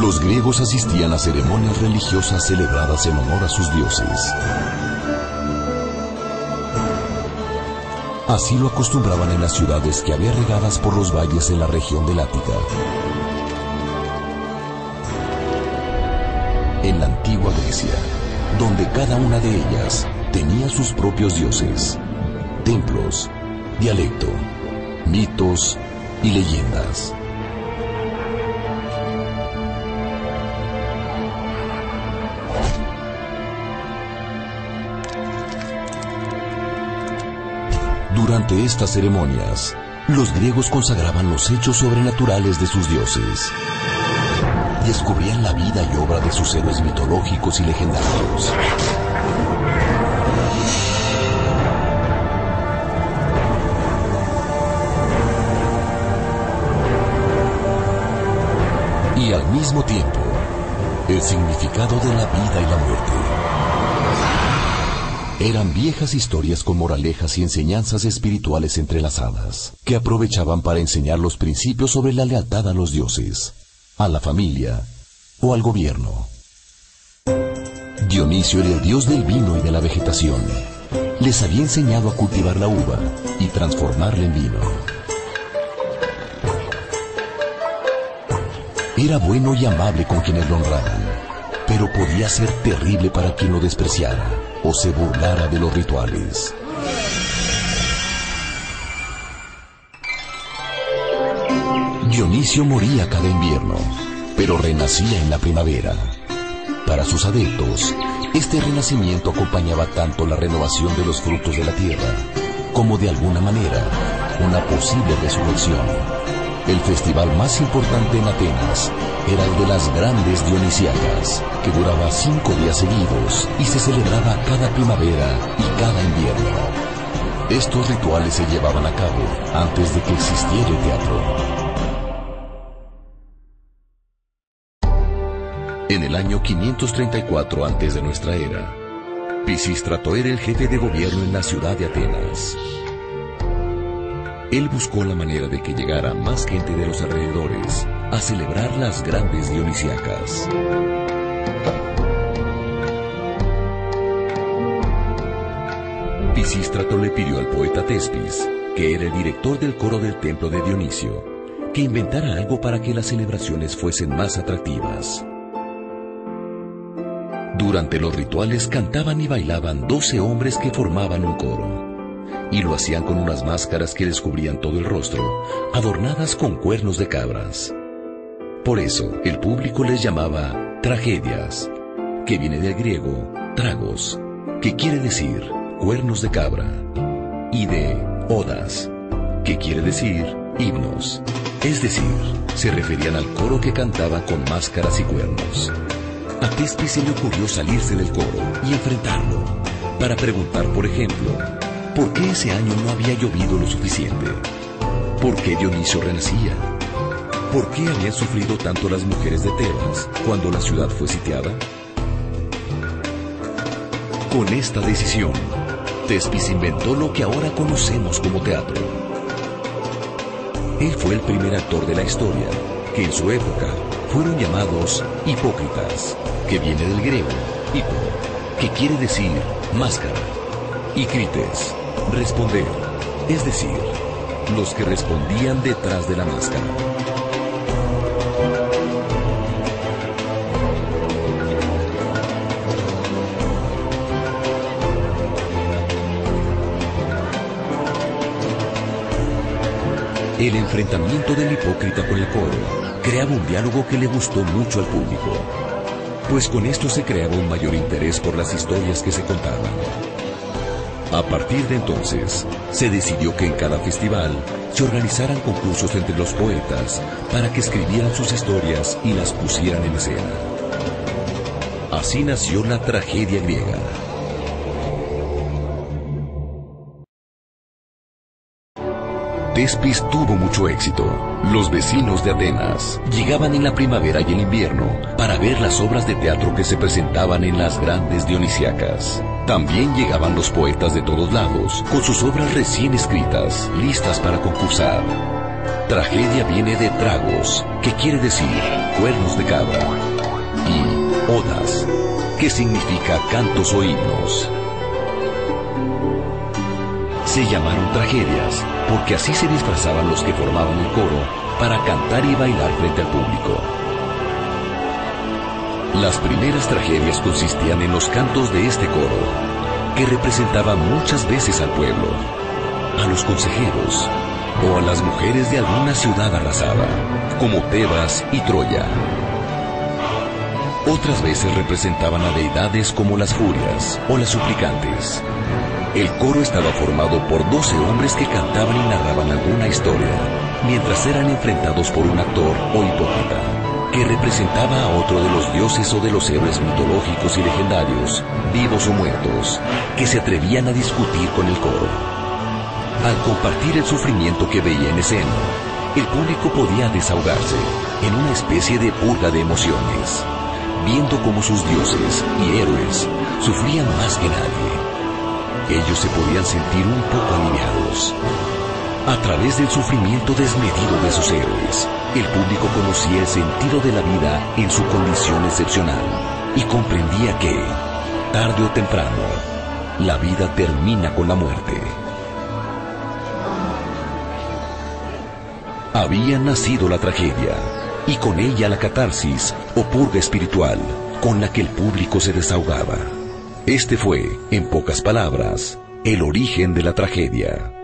Los griegos asistían a ceremonias religiosas celebradas en honor a sus dioses. Así lo acostumbraban en las ciudades que había regadas por los valles en la región del Ática. En la antigua Grecia, donde cada una de ellas tenía sus propios dioses, templos, dialecto, mitos y leyendas. Durante estas ceremonias, los griegos consagraban los hechos sobrenaturales de sus dioses. Descubrían la vida y obra de sus héroes mitológicos y legendarios. Y al mismo tiempo, el significado de la vida y la muerte. Eran viejas historias con moralejas y enseñanzas espirituales entrelazadas, que aprovechaban para enseñar los principios sobre la lealtad a los dioses, a la familia o al gobierno. Dionisio era el dios del vino y de la vegetación. Les había enseñado a cultivar la uva y transformarla en vino. Era bueno y amable con quienes lo honraban, pero podía ser terrible para quien lo despreciara o se burlara de los rituales. Dionisio moría cada invierno, pero renacía en la primavera. Para sus adeptos, este renacimiento acompañaba tanto la renovación de los frutos de la tierra, como de alguna manera, una posible resurrección. El festival más importante en Atenas era el de las grandes Dionisíacas, que duraba 5 días seguidos y se celebraba cada primavera y cada invierno. Estos rituales se llevaban a cabo antes de que existiera el teatro. En el año 534 antes de nuestra era, Pisístrato era el jefe de gobierno en la ciudad de Atenas. Él buscó la manera de que llegara más gente de los alrededores a celebrar las grandes Dionisíacas. Pisístrato le pidió al poeta Tespis, que era el director del coro del templo de Dionisio, que inventara algo para que las celebraciones fuesen más atractivas. Durante los rituales cantaban y bailaban 12 hombres que formaban un coro. Y lo hacían con unas máscaras que les cubrían todo el rostro, adornadas con cuernos de cabras. Por eso, el público les llamaba tragedias, que viene del griego tragos, que quiere decir cuernos de cabra, y de odas, que quiere decir himnos. Es decir, se referían al coro que cantaba con máscaras y cuernos. A Tespis se le ocurrió salirse del coro y enfrentarlo, para preguntar, por ejemplo, ¿por qué ese año no había llovido lo suficiente? ¿Por qué Dionisio renacía? ¿Por qué habían sufrido tanto las mujeres de Tebas cuando la ciudad fue sitiada? Con esta decisión, Tespis inventó lo que ahora conocemos como teatro. Él fue el primer actor de la historia, que en su época fueron llamados hipócritas, que viene del griego hipo, que quiere decir máscara, y crites, responder, es decir, los que respondían detrás de la máscara. El enfrentamiento del hipócrita con el coro creaba un diálogo que le gustó mucho al público, pues con esto se creaba un mayor interés por las historias que se contaban. A partir de entonces, se decidió que en cada festival se organizaran concursos entre los poetas para que escribieran sus historias y las pusieran en escena. Así nació la tragedia griega. Tespis tuvo mucho éxito. Los vecinos de Atenas llegaban en la primavera y el invierno para ver las obras de teatro que se presentaban en las grandes Dionisíacas. También llegaban los poetas de todos lados, con sus obras recién escritas, listas para concursar. Tragedia viene de tragos, que quiere decir cuernos de cabra, y odas, que significa cantos o himnos. Se llamaron tragedias porque así se disfrazaban los que formaban el coro para cantar y bailar frente al público. Las primeras tragedias consistían en los cantos de este coro, que representaba muchas veces al pueblo, a los consejeros o a las mujeres de alguna ciudad arrasada, como Tebas y Troya. Otras veces representaban a deidades como las furias o las suplicantes. El coro estaba formado por 12 hombres que cantaban y narraban alguna historia, mientras eran enfrentados por un actor o hipócrita, que representaba a otro de los dioses o de los héroes mitológicos y legendarios, vivos o muertos, que se atrevían a discutir con el coro. Al compartir el sufrimiento que veía en escena, el público podía desahogarse en una especie de purga de emociones, viendo cómo sus dioses y héroes sufrían más que nadie. Ellos se podían sentir un poco aliviados. A través del sufrimiento desmedido de sus héroes, el público conocía el sentido de la vida en su condición excepcional y comprendía que, tarde o temprano, la vida termina con la muerte. Había nacido la tragedia, y con ella la catarsis o purga espiritual, con la que el público se desahogaba. Este fue, en pocas palabras, el origen de la tragedia.